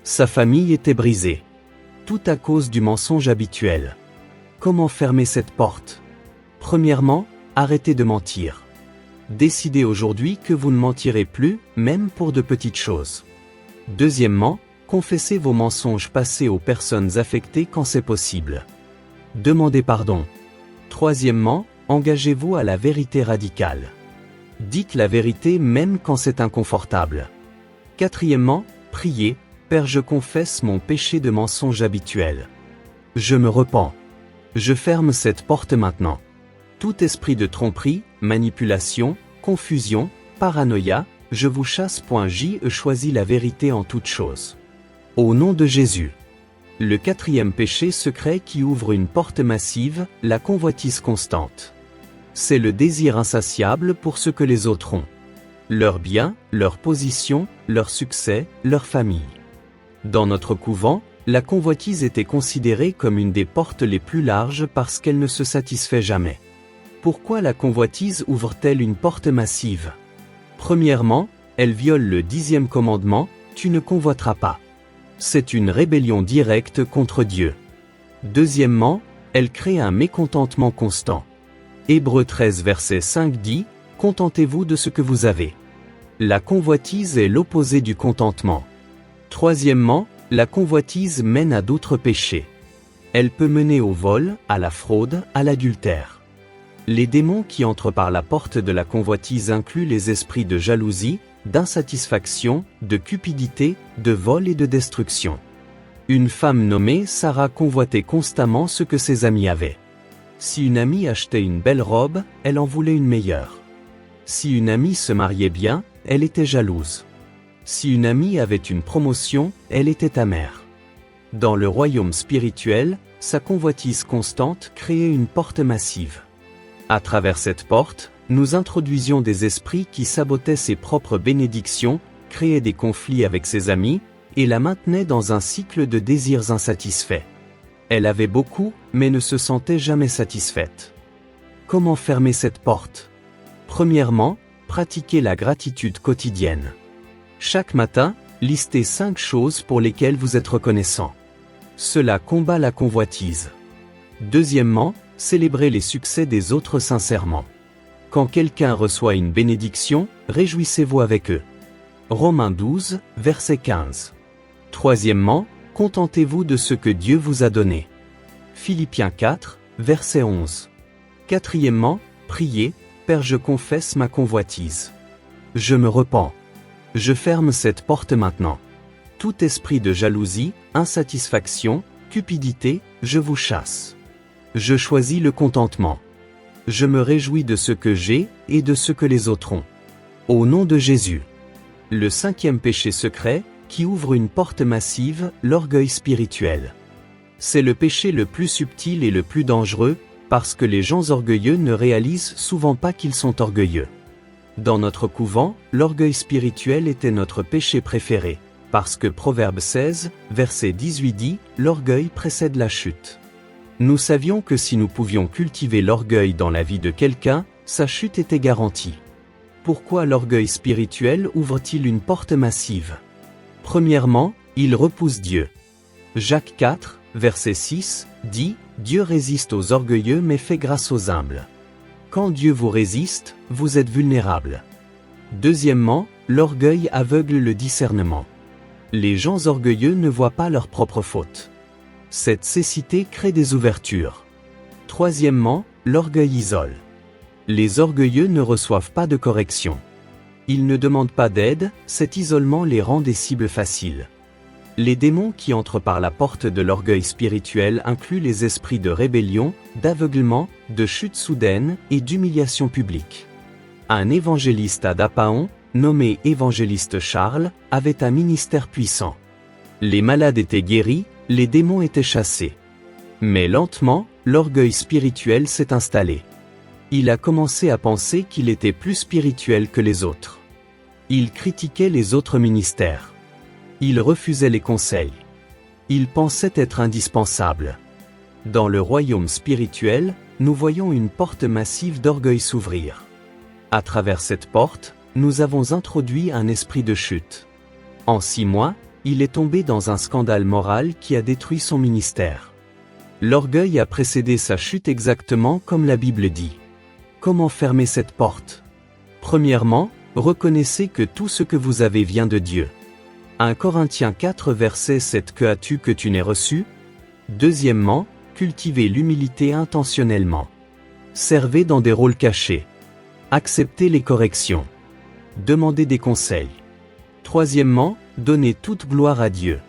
Sa famille était brisée. Tout à cause du mensonge habituel. Comment fermer cette porte? Premièrement, arrêtez de mentir. Décidez aujourd'hui que vous ne mentirez plus, même pour de petites choses. Deuxièmement, confessez vos mensonges passés aux personnes affectées quand c'est possible. Demandez pardon. Troisièmement, engagez-vous à la vérité radicale. Dites la vérité même quand c'est inconfortable. Quatrièmement, priez, Père, je confesse mon péché de mensonge habituel. Je me repens. Je ferme cette porte maintenant. Tout esprit de tromperie, manipulation, confusion, paranoïa, je vous chasse. J choisis la vérité en toutes choses. Au nom de Jésus. Le quatrième péché secret qui ouvre une porte massive, la convoitise constante. C'est le désir insatiable pour ce que les autres ont. Leur bien, leur position, leur succès, leur famille. Dans notre couvent, la convoitise était considérée comme une des portes les plus larges parce qu'elle ne se satisfait jamais. Pourquoi la convoitise ouvre-t-elle une porte massive? Premièrement, elle viole le 10e commandement, tu ne convoiteras pas. C'est une rébellion directe contre Dieu. Deuxièmement, elle crée un mécontentement constant. Hébreux 13 verset 5 dit, contentez-vous de ce que vous avez. La convoitise est l'opposé du contentement. Troisièmement, la convoitise mène à d'autres péchés. Elle peut mener au vol, à la fraude, à l'adultère. Les démons qui entrent par la porte de la convoitise incluent les esprits de jalousie, d'insatisfaction, de cupidité, de vol et de destruction. Une femme nommée Sarah convoitait constamment ce que ses amis avaient. Si une amie achetait une belle robe, elle en voulait une meilleure. Si une amie se mariait bien, elle était jalouse. Si une amie avait une promotion, elle était amère. Dans le royaume spirituel, sa convoitise constante créait une porte massive. À travers cette porte, nous introduisions des esprits qui sabotaient ses propres bénédictions, créaient des conflits avec ses amis, et la maintenaient dans un cycle de désirs insatisfaits. Elle avait beaucoup, mais ne se sentait jamais satisfaite. Comment fermer cette porte? Premièrement, pratiquez la gratitude quotidienne. Chaque matin, listez 5 choses pour lesquelles vous êtes reconnaissant. Cela combat la convoitise. Deuxièmement, célébrez les succès des autres sincèrement. Quand quelqu'un reçoit une bénédiction, réjouissez-vous avec eux. Romains 12, verset 15. Troisièmement, contentez-vous de ce que Dieu vous a donné. Philippiens 4, verset 11. Quatrièmement, priez, Père, je confesse ma convoitise. Je me repens. Je ferme cette porte maintenant. Tout esprit de jalousie, insatisfaction, cupidité, je vous chasse. Je choisis le contentement. Je me réjouis de ce que j'ai et de ce que les autres ont. Au nom de Jésus. Le 5e péché secret, qui ouvre une porte massive, l'orgueil spirituel. C'est le péché le plus subtil et le plus dangereux, parce que les gens orgueilleux ne réalisent souvent pas qu'ils sont orgueilleux. Dans notre couvent, l'orgueil spirituel était notre péché préféré, parce que Proverbe 16, verset 18 dit « L'orgueil précède la chute ». Nous savions que si nous pouvions cultiver l'orgueil dans la vie de quelqu'un, sa chute était garantie. Pourquoi l'orgueil spirituel ouvre-t-il une porte massive? Premièrement, il repousse Dieu. Jacques 4, verset 6, dit « Dieu résiste aux orgueilleux mais fait grâce aux humbles ». Quand Dieu vous résiste, vous êtes vulnérable. Deuxièmement, l'orgueil aveugle le discernement. Les gens orgueilleux ne voient pas leurs propres fautes. Cette cécité crée des ouvertures. Troisièmement, l'orgueil isole. Les orgueilleux ne reçoivent pas de correction. Ils ne demandent pas d'aide, cet isolement les rend des cibles faciles. Les démons qui entrent par la porte de l'orgueil spirituel incluent les esprits de rébellion, d'aveuglement, de chute soudaine et d'humiliation publique. Un évangéliste à Dapaon, nommé évangéliste Charles, avait un ministère puissant. Les malades étaient guéris, les démons étaient chassés. Mais lentement, l'orgueil spirituel s'est installé. Il a commencé à penser qu'il était plus spirituel que les autres. Il critiquait les autres ministères. Il refusait les conseils. Il pensait être indispensable. Dans le royaume spirituel, nous voyons une porte massive d'orgueil s'ouvrir. À travers cette porte, nous avons introduit un esprit de chute. En 6 mois, il est tombé dans un scandale moral qui a détruit son ministère. L'orgueil a précédé sa chute exactement comme la Bible dit. Comment fermer cette porte? Premièrement, reconnaissez que tout ce que vous avez vient de Dieu. 1 Corinthiens 4 verset 7 Que as-tu que tu n'aies reçu? Deuxièmement, cultivez l'humilité intentionnellement. Servez dans des rôles cachés. Acceptez les corrections. Demandez des conseils. Troisièmement, donnez toute gloire à Dieu.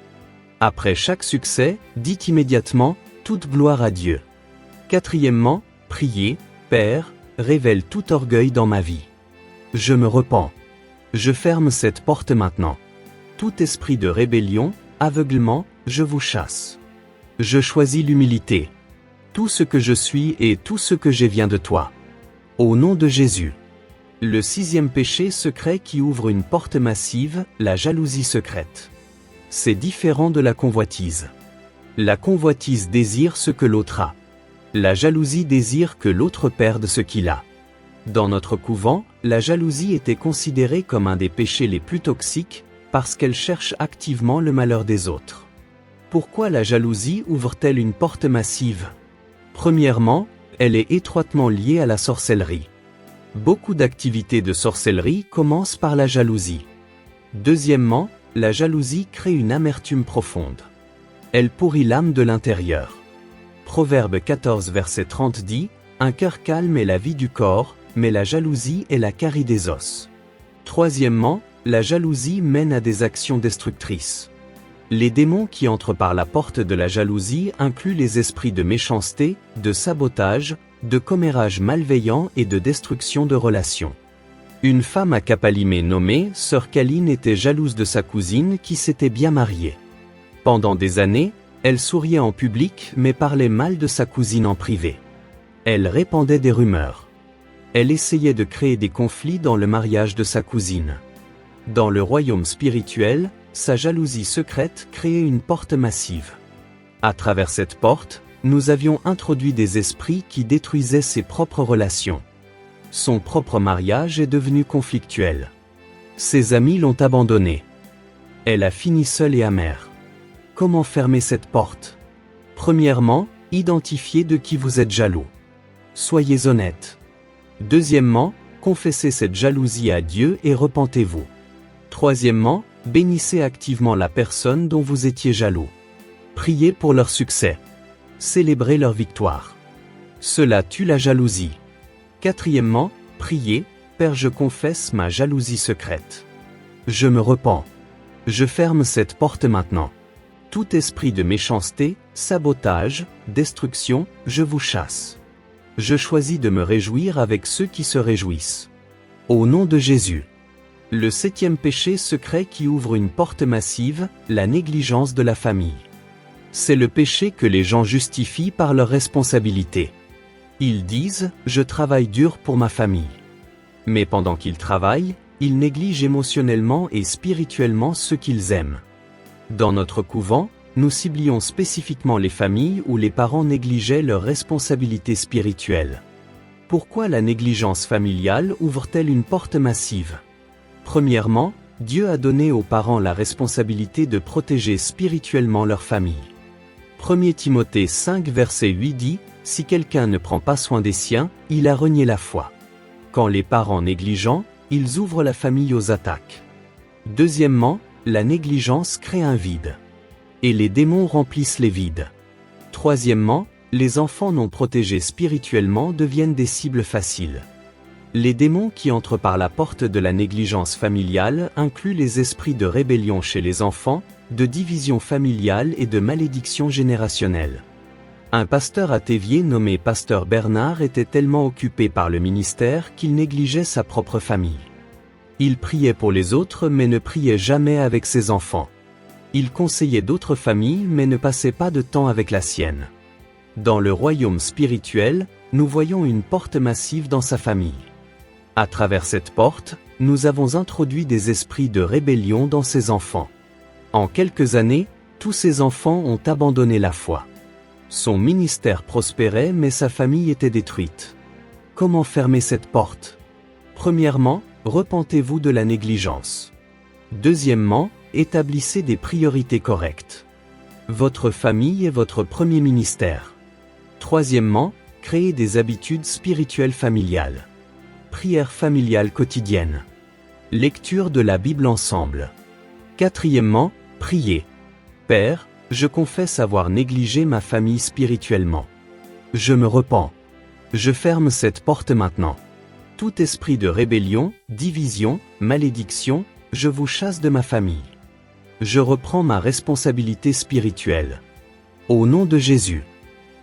Après chaque succès, dites immédiatement « toute gloire à Dieu ». Quatrièmement, priez « Père, révèle tout orgueil dans ma vie. Je me repens. Je ferme cette porte maintenant. Tout esprit de rébellion, aveuglement, je vous chasse. Je choisis l'humilité. Tout ce que je suis et tout ce que j'ai vient de toi. Au nom de Jésus. Le 6e péché secret qui ouvre une porte massive, la jalousie secrète. C'est différent de la convoitise. La convoitise désire ce que l'autre a. La jalousie désire que l'autre perde ce qu'il a. Dans notre couvent, la jalousie était considérée comme un des péchés les plus toxiques, parce qu'elle cherche activement le malheur des autres. Pourquoi la jalousie ouvre-t-elle une porte massive? Premièrement, elle est étroitement liée à la sorcellerie. Beaucoup d'activités de sorcellerie commencent par la jalousie. Deuxièmement, la jalousie crée une amertume profonde. Elle pourrit l'âme de l'intérieur. Proverbe 14 verset 30 dit « Un cœur calme est la vie du corps, mais la jalousie est la carie des os. » Troisièmement, la jalousie mène à des actions destructrices. Les démons qui entrent par la porte de la jalousie incluent les esprits de méchanceté, de sabotage, de commérage malveillant et de destruction de relations. Une femme à Capalimé nommée Sœur Caline était jalouse de sa cousine qui s'était bien mariée. Pendant des années, elle souriait en public mais parlait mal de sa cousine en privé. Elle répandait des rumeurs. Elle essayait de créer des conflits dans le mariage de sa cousine. Dans le royaume spirituel, sa jalousie secrète créait une porte massive. À travers cette porte, nous avions introduit des esprits qui détruisaient ses propres relations. Son propre mariage est devenu conflictuel. Ses amis l'ont abandonnée. Elle a fini seule et amère. Comment fermer cette porte? Premièrement, identifiez de qui vous êtes jaloux. Soyez honnête. Deuxièmement, confessez cette jalousie à Dieu et repentez-vous. Troisièmement, bénissez activement la personne dont vous étiez jaloux. Priez pour leur succès. Célébrez leur victoire. Cela tue la jalousie. Quatrièmement, priez, Père, je confesse ma jalousie secrète. Je me repens. Je ferme cette porte maintenant. Tout esprit de méchanceté, sabotage, destruction, je vous chasse. Je choisis de me réjouir avec ceux qui se réjouissent. Au nom de Jésus. Le 7e péché secret qui ouvre une porte massive, la négligence de la famille. C'est le péché que les gens justifient par leur responsabilité. Ils disent « Je travaille dur pour ma famille ». Mais pendant qu'ils travaillent, ils négligent émotionnellement et spirituellement ceux qu'ils aiment. Dans notre couvent, nous ciblions spécifiquement les familles où les parents négligeaient leurs responsabilités spirituelles. Pourquoi la négligence familiale ouvre-t-elle une porte massive ? Premièrement, Dieu a donné aux parents la responsabilité de protéger spirituellement leur famille. 1 Timothée 5 verset 8 dit « Si quelqu'un ne prend pas soin des siens, il a renié la foi. » Quand les parents négligents, ils ouvrent la famille aux attaques. Deuxièmement, la négligence crée un vide. Et les démons remplissent les vides. Troisièmement, les enfants non protégés spirituellement deviennent des cibles faciles. Les démons qui entrent par la porte de la négligence familiale incluent les esprits de rébellion chez les enfants, de division familiale et de malédiction générationnelle. Un pasteur à Tévier nommé pasteur Bernard était tellement occupé par le ministère qu'il négligeait sa propre famille. Il priait pour les autres mais ne priait jamais avec ses enfants. Il conseillait d'autres familles mais ne passait pas de temps avec la sienne. Dans le royaume spirituel, nous voyons une porte massive dans sa famille. À travers cette porte, nous avons introduit des esprits de rébellion dans ses enfants. En quelques années, tous ses enfants ont abandonné la foi. Son ministère prospérait mais sa famille était détruite. Comment fermer cette porte ? Premièrement, repentez-vous de la négligence. Deuxièmement, établissez des priorités correctes. Votre famille est votre premier ministère. Troisièmement, créez des habitudes spirituelles familiales. Prière familiale quotidienne. Lecture de la Bible ensemble. Quatrièmement, priez. Père, je confesse avoir négligé ma famille spirituellement. Je me repens. Je ferme cette porte maintenant. Tout esprit de rébellion, division, malédiction, je vous chasse de ma famille. Je reprends ma responsabilité spirituelle. Au nom de Jésus.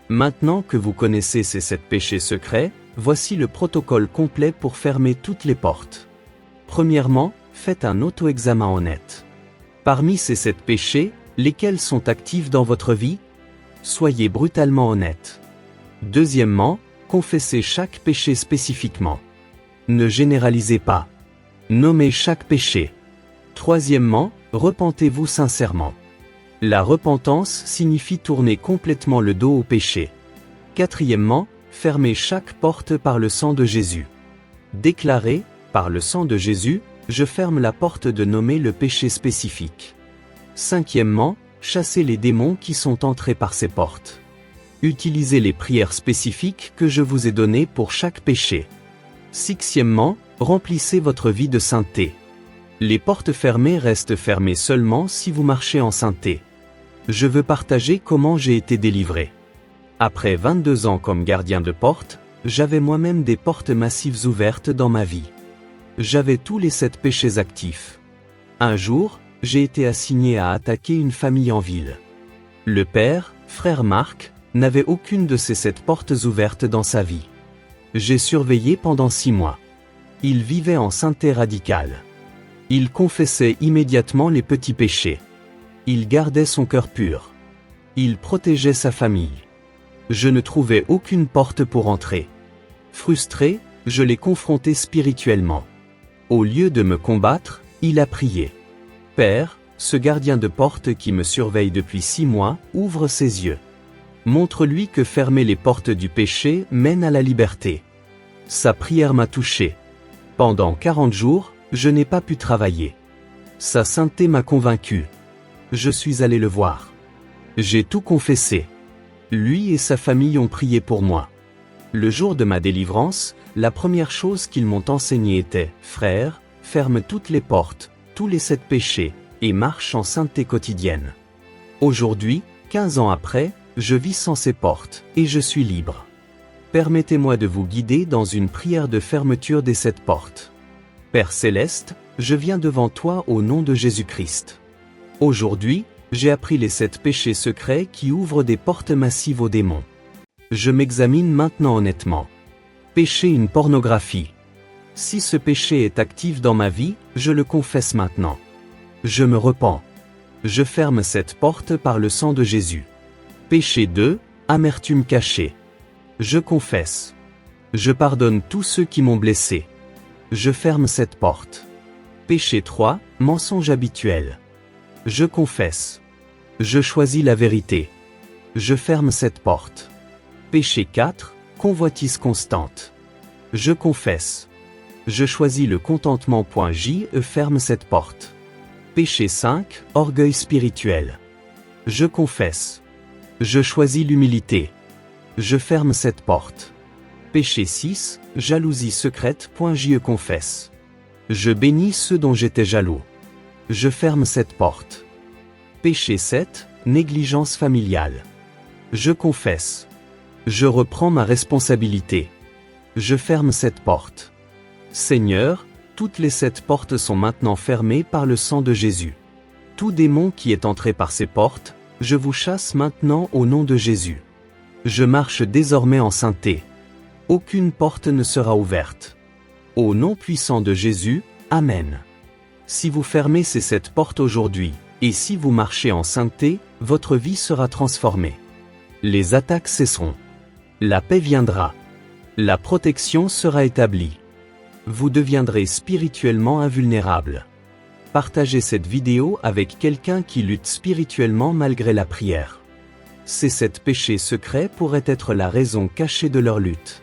Maintenant que vous connaissez ces 7 péchés secrets, voici le protocole complet pour fermer toutes les portes. Premièrement, faites un auto-examen honnête. Parmi ces 7 péchés, lesquels sont actifs dans votre vie ? Soyez brutalement honnête. Deuxièmement, confessez chaque péché spécifiquement. Ne généralisez pas. Nommez chaque péché. Troisièmement, repentez-vous sincèrement. La repentance signifie tourner complètement le dos au péché. Quatrièmement, fermez chaque porte par le sang de Jésus. Déclarez, par le sang de Jésus, je ferme la porte de nommer le péché spécifique. Cinquièmement, chassez les démons qui sont entrés par ces portes. Utilisez les prières spécifiques que je vous ai données pour chaque péché. Sixièmement, remplissez votre vie de sainteté. Les portes fermées restent fermées seulement si vous marchez en sainteté. Je veux partager comment j'ai été délivré. Après 22 ans comme gardien de porte, j'avais moi-même des portes massives ouvertes dans ma vie. J'avais tous les 7 péchés actifs. Un jour, j'ai été assigné à attaquer une famille en ville. Le père, frère Marc, n'avait aucune de ces 7 portes ouvertes dans sa vie. J'ai surveillé pendant 6 mois. Il vivait en sainteté radicale. Il confessait immédiatement les petits péchés. Il gardait son cœur pur. Il protégeait sa famille. Je ne trouvais aucune porte pour entrer. Frustré, je l'ai confronté spirituellement. Au lieu de me combattre, il a prié. Père, ce gardien de porte qui me surveille depuis 6 mois, ouvre ses yeux. Montre-lui que fermer les portes du péché mène à la liberté. Sa prière m'a touché. Pendant 40 jours, je n'ai pas pu travailler. Sa sainteté m'a convaincu. Je suis allé le voir. J'ai tout confessé. Lui et sa famille ont prié pour moi. Le jour de ma délivrance, la première chose qu'ils m'ont enseigné était « Frère, ferme toutes les portes, tous les 7 péchés, et marche en sainteté quotidienne. » Aujourd'hui, 15 ans après, je vis sans ces portes, et je suis libre. Permettez-moi de vous guider dans une prière de fermeture des 7 portes. Père Céleste, je viens devant toi au nom de Jésus-Christ. Aujourd'hui, j'ai appris les 7 péchés secrets qui ouvrent des portes massives aux démons. Je m'examine maintenant honnêtement. Péché une pornographie. Si ce péché est actif dans ma vie, je le confesse maintenant. Je me repens. Je ferme cette porte par le sang de Jésus. Péché 2, amertume cachée. Je confesse. Je pardonne tous ceux qui m'ont blessé. Je ferme cette porte. Péché 3, mensonge habituel. Je confesse. Je choisis la vérité. Je ferme cette porte. Péché 4, convoitise constante. Je confesse. Je choisis le contentement. Je ferme cette porte. Péché 5, orgueil spirituel. Je confesse. Je choisis l'humilité. Je ferme cette porte. Péché 6, jalousie secrète. Je confesse. Je bénis ceux dont j'étais jaloux. Je ferme cette porte. Péché 7, négligence familiale. Je confesse. Je reprends ma responsabilité. Je ferme cette porte. Seigneur, toutes les 7 portes sont maintenant fermées par le sang de Jésus. Tout démon qui est entré par ces portes, je vous chasse maintenant au nom de Jésus. Je marche désormais en sainteté. Aucune porte ne sera ouverte. Au nom puissant de Jésus, Amen. Si vous fermez ces 7 portes aujourd'hui, et si vous marchez en sainteté, votre vie sera transformée. Les attaques cesseront. La paix viendra. La protection sera établie. Vous deviendrez spirituellement invulnérable. Partagez cette vidéo avec quelqu'un qui lutte spirituellement malgré la prière. Ces 7 péchés secrets pourraient être la raison cachée de leur lutte.